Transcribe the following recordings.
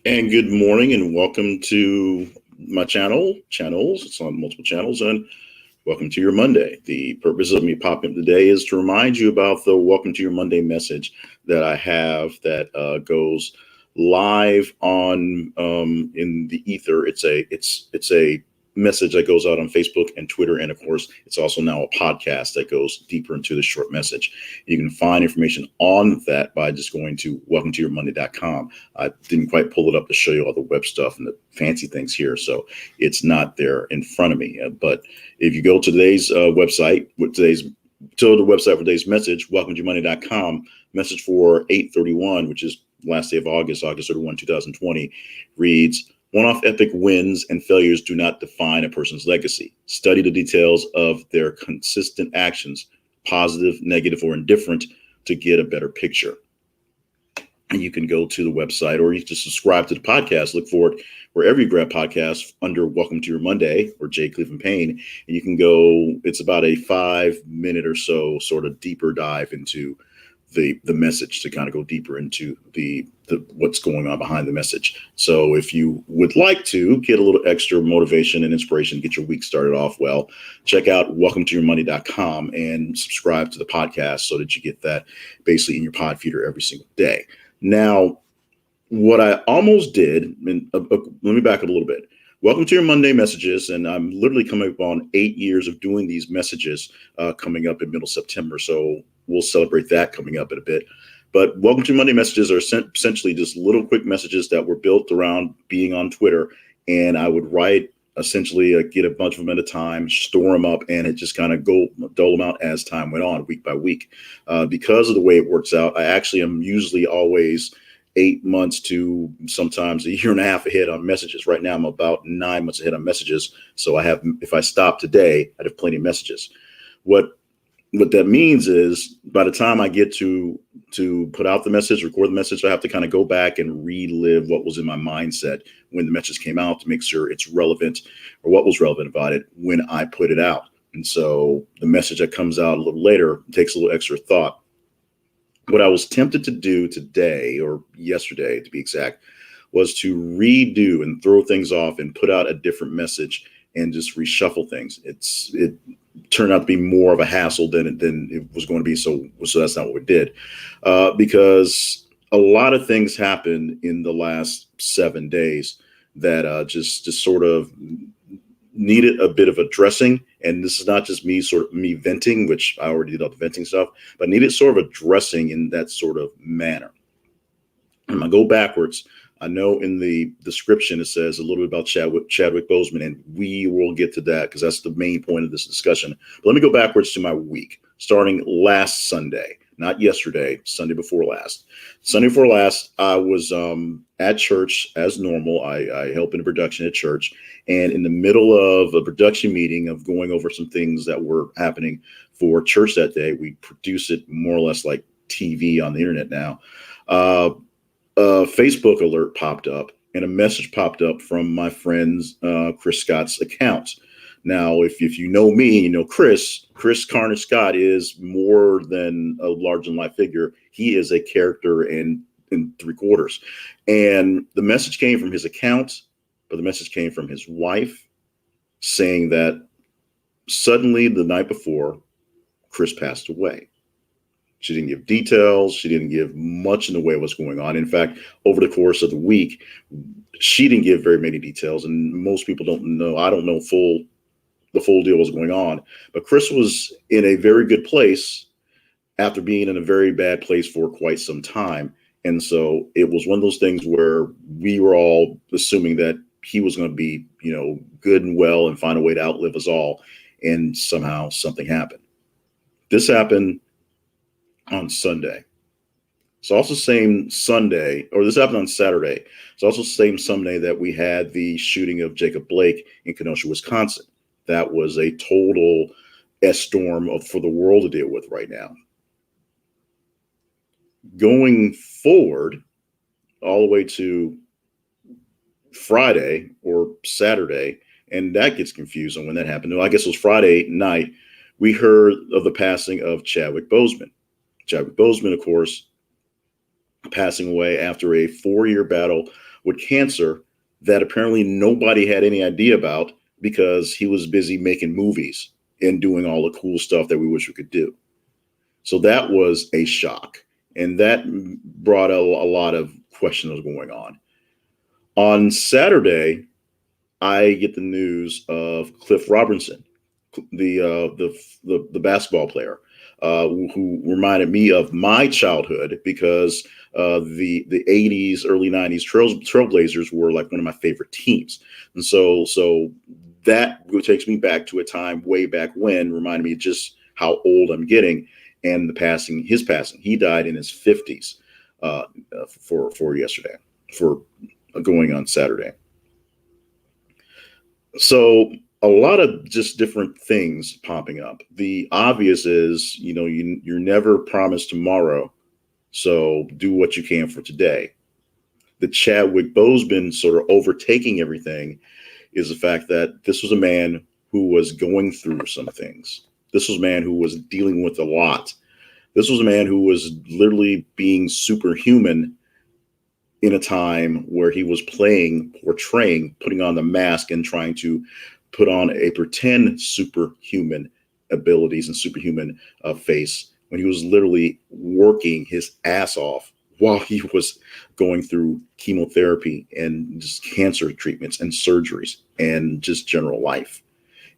And good morning and welcome to my channels. It's on multiple channels and welcome to your Monday. The purpose of me popping up today is to remind you about the Welcome to Your Monday message that I have that goes live on in the ether. It's a message that goes out on Facebook and Twitter, and of course, it's also now a podcast that goes deeper into the short message. You can find information on that by just going to welcometoyourmonday.com. I didn't quite pull it up to show you all the web stuff and the fancy things here, so it's not there in front of me. But if you go to today's website, to the website for today's message, welcometoyourmonday.com, message for 8/31, which is last day of August 31, 2020, reads, one-off epic wins and failures do not define a person's legacy. Study the details of their consistent actions, positive, negative, or indifferent, to get a better picture. And you can go to the website or you just subscribe to the podcast. Look for it wherever you grab podcasts under Welcome to Your Monday or J. Cleveland Payne. And you can go, it's about a 5 minute or so sort of deeper dive into the message to kind of go deeper into the what's going on behind the message. So if you would like to get a little extra motivation and inspiration to get your week started off well, check out welcometoyourmonday.com and subscribe to the podcast so that you get that basically in your pod feeder every single day. Now, what I almost did, and let me back up a little bit. Welcome to your Monday messages, and I'm literally coming up on 8 years of doing these messages coming up in middle September. So we'll celebrate that coming up in a bit. But welcome to Monday messages are essentially just little quick messages that were built around being on Twitter. And I would write essentially get a bunch of them at a time, store them up, and it just kind of dole them out as time went on, week by week. Because of the way it works out, I actually am usually always 8 months to sometimes a year and a half ahead on messages. Right now, I'm about 9 months ahead on messages. So if I stop today, I'd have plenty of messages. What that means is by the time I get to put out the message, record the message, I have to kind of go back and relive what was in my mindset when the message came out to make sure it's relevant or what was relevant about it when I put it out. And so the message that comes out a little later takes a little extra thought. What I was tempted to do today, or yesterday to be exact, was to redo and throw things off and put out a different message and just reshuffle things. It turned out to be more of a hassle than it was going to be. So that's not what we did, because a lot of things happened in the last 7 days that just sort of needed a bit of addressing. And this is not just me venting, which I already did all the venting stuff, but needed sort of addressing in that sort of manner. I'm gonna go backwards. I know in the description it says a little bit about Chadwick Boseman, and we will get to that because that's the main point of this discussion. But let me go backwards to my week, starting last Sunday, not yesterday, Sunday before last. Sunday before last, I was at church as normal. I help in a production at church, and in the middle of a production meeting of going over some things that were happening for church that day, we produce it more or less like TV on the internet now. A Facebook alert popped up and a message popped up from my friend's Chris Scott's account. Now, if you know me, you know Chris Carnage Scott is more than a large in life figure. He is a character in 3/4. And the message came from his account, but the message came from his wife saying that suddenly the night before, Chris passed away. She didn't give details. She didn't give much in the way of what's going on. In fact, over the course of the week, she didn't give very many details, and most people don't know. I don't know the full deal was going on. But Chris was in a very good place after being in a very bad place for quite some time. And so it was one of those things where we were all assuming that he was going to be, good and well and find a way to outlive us all. And somehow something happened. This happened on Sunday. It's also the same Sunday, or this happened on Saturday. It's also the same Sunday that we had the shooting of Jacob Blake in Kenosha, Wisconsin. That was a total storm for the world to deal with right now. Going forward, all the way to Friday or Saturday, and that gets confusing when that happened. No, I guess it was Friday night, we heard of the passing of Chadwick Boseman. Chadwick Boseman, of course, passing away after a 4-year battle with cancer that apparently nobody had any idea about because he was busy making movies and doing all the cool stuff that we wish we could do. So that was a shock. And that brought a lot of questions going on. On Saturday, I get the news of Cliff Robinson, the basketball player, who reminded me of my childhood because the 80s, early 90s Trailblazers were like one of my favorite teams. And so that takes me back to a time way back when, reminded me just how old I'm getting. And his passing, he died in his 50s for yesterday, for going on Saturday. So a lot of just different things popping up. The obvious is, you're never promised tomorrow, so do what you can for today. The Chadwick Boseman sort of overtaking everything is the fact that this was a man who was going through some things. This was a man who was dealing with a lot. This was a man who was literally being superhuman in a time where he was portraying, putting on the mask and trying to put on a pretend superhuman abilities and superhuman face, when he was literally working his ass off while he was going through chemotherapy and just cancer treatments and surgeries and just general life.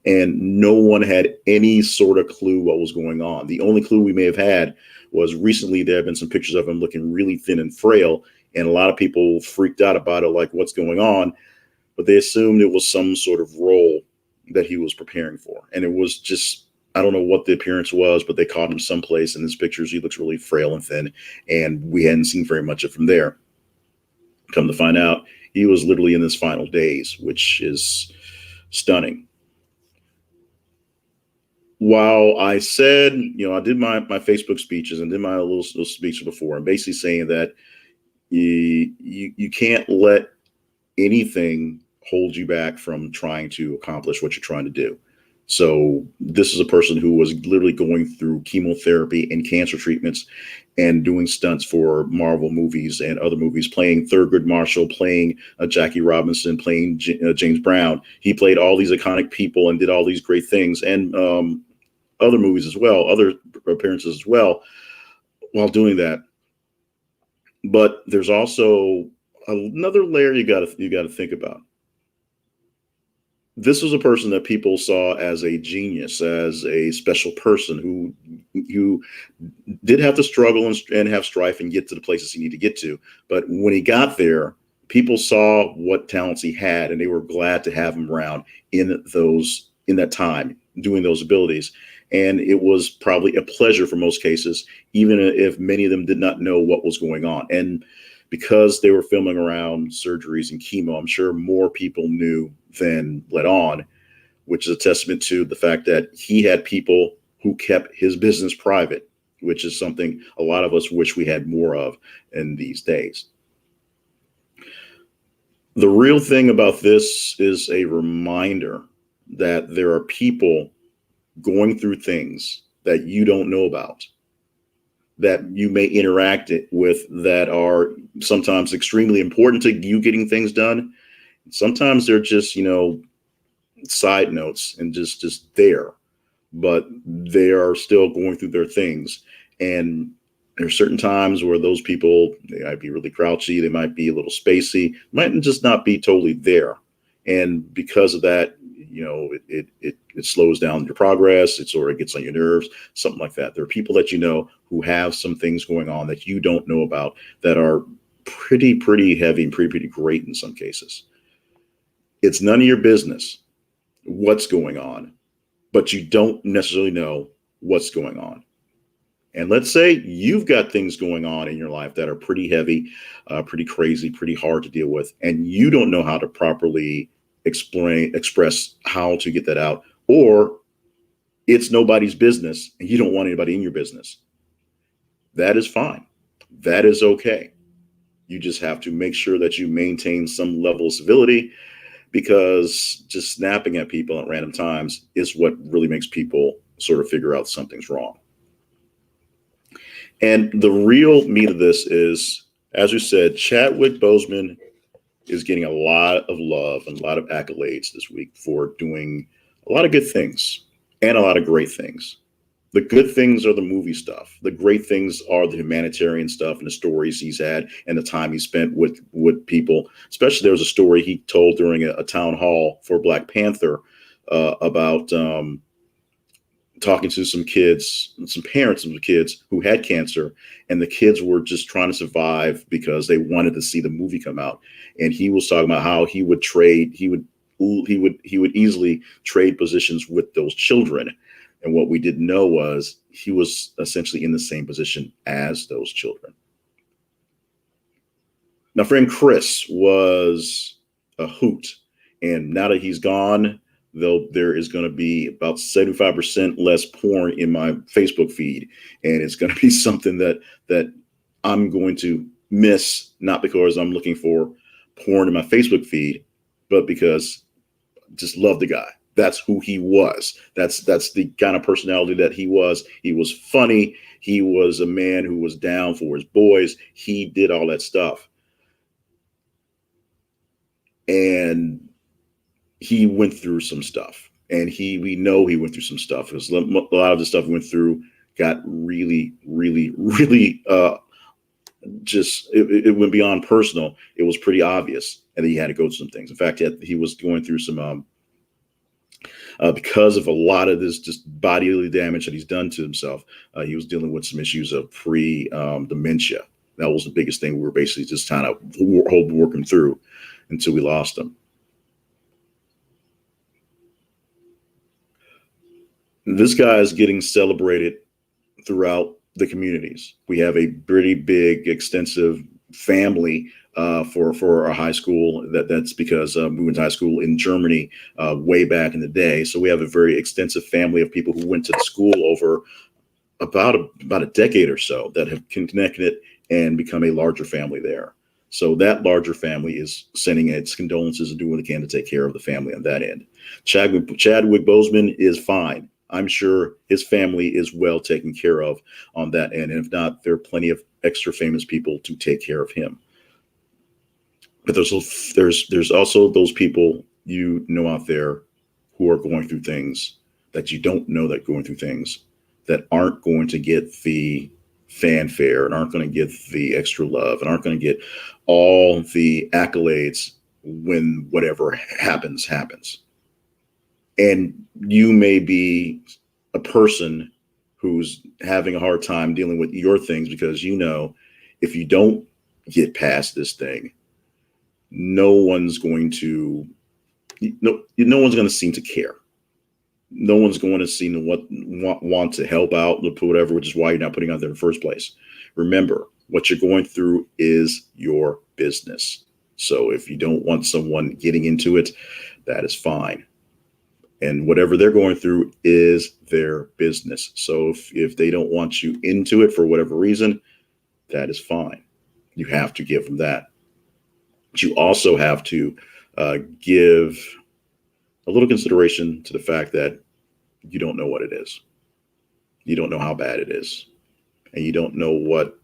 And no one had any sort of clue what was going on. The only clue we may have had was recently there have been some pictures of him looking really thin and frail. And a lot of people freaked out about it, like what's going on. But they assumed it was some sort of role that he was preparing for. And it was just, I don't know what the appearance was, but they caught him someplace in his pictures. He looks really frail and thin. And we hadn't seen very much of from there. Come to find out, he was literally in his final days, which is stunning. While I said, I did my Facebook speeches and did my little speeches before, and basically saying that you can't let anything hold you back from trying to accomplish what you're trying to do. So this is a person who was literally going through chemotherapy and cancer treatments and doing stunts for Marvel movies and other movies, playing Thurgood Marshall, playing Jackie Robinson, playing James Brown. He played all these iconic people and did all these great things, and other movies as well, other appearances as well, while doing that. But there's also another layer you got to think about. This was a person that people saw as a genius, as a special person who did have to struggle and have strife and get to the places he needed to get to. But when he got there, people saw what talents he had, and they were glad to have him around in that time, doing those abilities. And it was probably a pleasure for most cases, even if many of them did not know what was going on. And because they were filming around surgeries and chemo, I'm sure more people knew than let on, which is a testament to the fact that he had people who kept his business private, which is something a lot of us wish we had more of in these days. The real thing about this is a reminder that there are people going through things that you don't know about, that you may interact with, that are sometimes extremely important to you getting things done. Sometimes they're just, side notes and just there, but they are still going through their things. And there are certain times where those people, they might be really grouchy, they might be a little spacey, might just not be totally there. And because of that, it slows down your progress. It sort of gets on your nerves, something like that. There are people that who have some things going on that you don't know about that are pretty heavy and pretty great in some cases. It's none of your business what's going on, but you don't necessarily know what's going on. And let's say you've got things going on in your life that are pretty heavy, pretty crazy, pretty hard to deal with, and you don't know how to properly express how to get that out, or it's nobody's business and you don't want anybody in your business. That is fine. That is okay. You just have to make sure that you maintain some level of civility, because just snapping at people at random times is what really makes people sort of figure out something's wrong. And the real meat of this is, as we said, Chadwick Boseman is getting a lot of love and a lot of accolades this week for doing a lot of good things and a lot of great things. The good things are the movie stuff. The great things are the humanitarian stuff and the stories he's had and the time he spent with people. Especially there was a story he told during a town hall for Black Panther about talking to some kids, some parents of the kids who had cancer, and the kids were just trying to survive because they wanted to see the movie come out. And he was talking about how he would easily trade positions with those children. And what we didn't know was he was essentially in the same position as those children. Now, friend Chris was a hoot. And now that he's gone, though, there is going to be about 75% less porn in my Facebook feed. And it's going to be something that I'm going to miss, not because I'm looking for porn in my Facebook feed, but because I just love the guy. That's who he was. That's the kind of personality that he was. He was funny. He was a man who was down for his boys. He did all that stuff. And he went through some stuff. And we know he went through some stuff. Because a lot of the stuff he went through got really, really, really it went beyond personal. It was pretty obvious. And then he had to go through some things. In fact, he was going through some because of a lot of this just bodily damage that he's done to himself. He was dealing with some issues of pre-dementia. That was the biggest thing. We were basically just trying to work him through until we lost him. This guy is getting celebrated throughout the communities. We have a pretty big, extensive family for our high school. That's because we went to high school in Germany way back in the day. So we have a very extensive family of people who went to the school over about a decade or so that have connected and become a larger family there. So that larger family is sending its condolences and doing what it can to take care of the family on that end. Chadwick Boseman is fine. I'm sure his family is well taken care of on that end. And if not, there are plenty of extra famous people to take care of him. But there's also those people out there who are going through things that you don't know that going through things that aren't going to get the fanfare and aren't going to get the extra love and aren't going to get all the accolades when whatever happens. And you may be a person who's having a hard time dealing with your things because if you don't get past this thing, no one's going to seem to care. No one's going to seem to want to help out, whatever, which is why you're not putting out there in the first place. Remember, what you're going through is your business. So if you don't want someone getting into it, that is fine. And whatever they're going through is their business. So if they don't want you into it for whatever reason, that is fine. You have to give them that. But you also have to give a little consideration to the fact that you don't know what it is. You don't know how bad it is. And you don't know what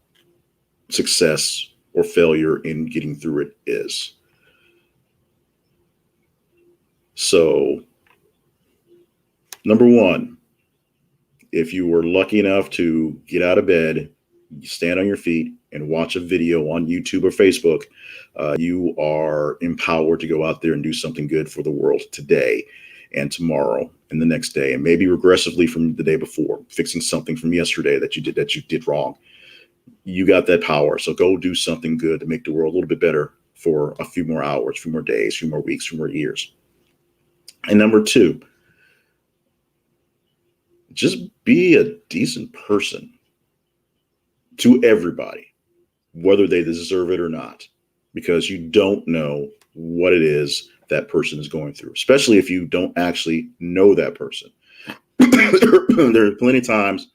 success or failure in getting through it is. So, number one, if you were lucky enough to get out of bed, stand on your feet and watch a video on YouTube or Facebook, you are empowered to go out there and do something good for the world today and tomorrow and the next day, and maybe regressively from the day before, fixing something from yesterday that you did wrong. You got that power. So go do something good to make the world a little bit better for a few more hours, a few more days, a few more weeks, a few more years. And number two, just be a decent person to everybody, whether they deserve it or not, because you don't know what it is that person is going through, especially if you don't actually know that person. There are plenty of times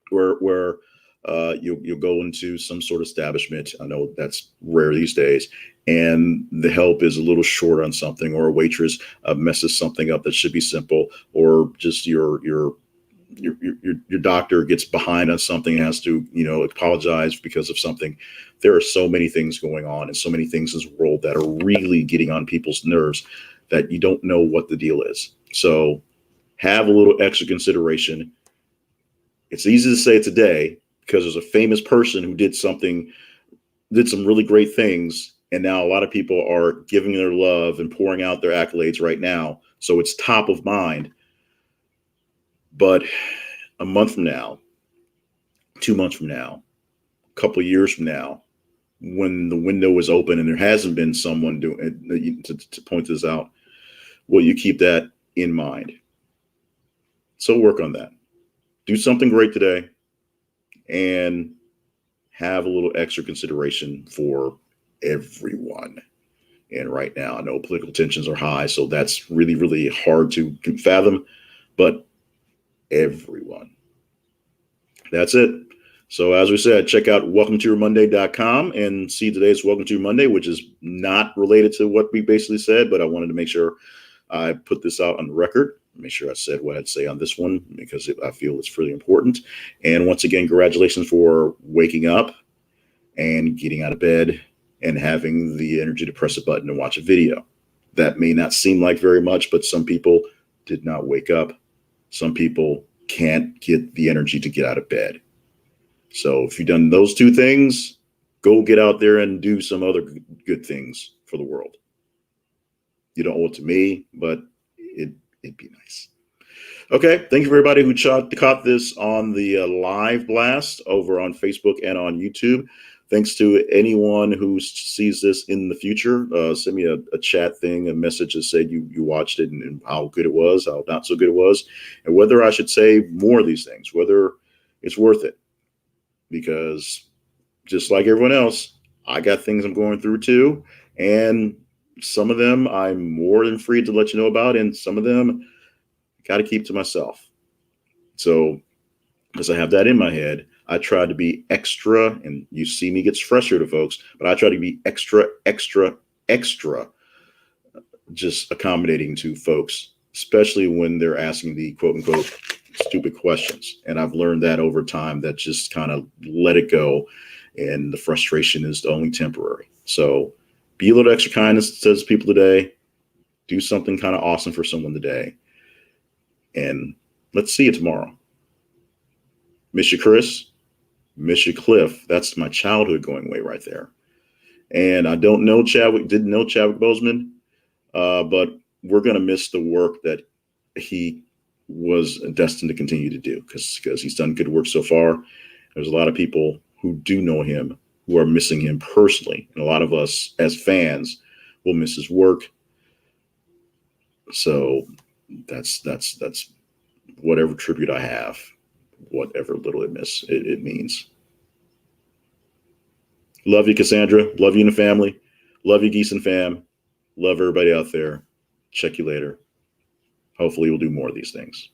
where you'll go into some sort of establishment. I know that's rare these days, and the help is a little short on something, or a waitress messes something up that should be simple, or just your your doctor gets behind on something, has to, apologize because of something. There are so many things going on and so many things in this world that are really getting on people's nerves that you don't know what the deal is. So have a little extra consideration. It's easy to say today because there's a famous person who did some really great things. And now a lot of people are giving their love and pouring out their accolades right now. So it's top of mind. But a month from now, 2 months from now, a couple of years from now, when the window is open and there hasn't been someone doing to point this out, will you keep that in mind? So work on that. Do something great today and have a little extra consideration for everyone. And right now, I know political tensions are high, so that's really, really hard to fathom, but everyone. That's it. So as we said, check out welcometoyourmonday.com and see today's Welcome to Your Monday, which is not related to what we basically said, but I wanted to make sure I put this out on the record, make sure I said what I'd say on this one, because I feel it's really important. And once again, congratulations for waking up and getting out of bed and having the energy to press a button and watch a video. That may not seem like very much, but some people did not wake up. Some people can't get the energy to get out of bed. So if you've done those two things, go get out there and do some other good things for the world. You don't owe it to me, but it'd be nice. Okay, thank you for everybody who caught this on the live blast over on Facebook and on YouTube. Thanks to anyone who sees this in the future. Send me a chat thing, a message that said you watched it and how good it was, how not so good it was, and whether I should say more of these things, whether it's worth it. Because just like everyone else, I got things I'm going through too. And some of them I'm more than free to let you know about, and some of them got to keep to myself. So as I have that in my head, I try to be extra, and you see me gets frustrated, folks, but I try to be extra just accommodating to folks, especially when they're asking the quote unquote stupid questions. And I've learned that over time, that just kind of let it go. And the frustration is only temporary. So be a little extra kindness to people today. Do something kind of awesome for someone today. And let's see you tomorrow. Miss you, Chris. Miss you, Cliff. That's my childhood going away right there. And I didn't know Chadwick Boseman, but we're going to miss the work that he was destined to continue to do, because he's done good work so far. There's a lot of people who do know him who are missing him personally. And a lot of us as fans will miss his work. So that's whatever tribute I have, whatever little it means. Love you, Cassandra. Love you and the family. Love you, Geese and fam. Love everybody out there. Check you later. Hopefully we'll do more of these things.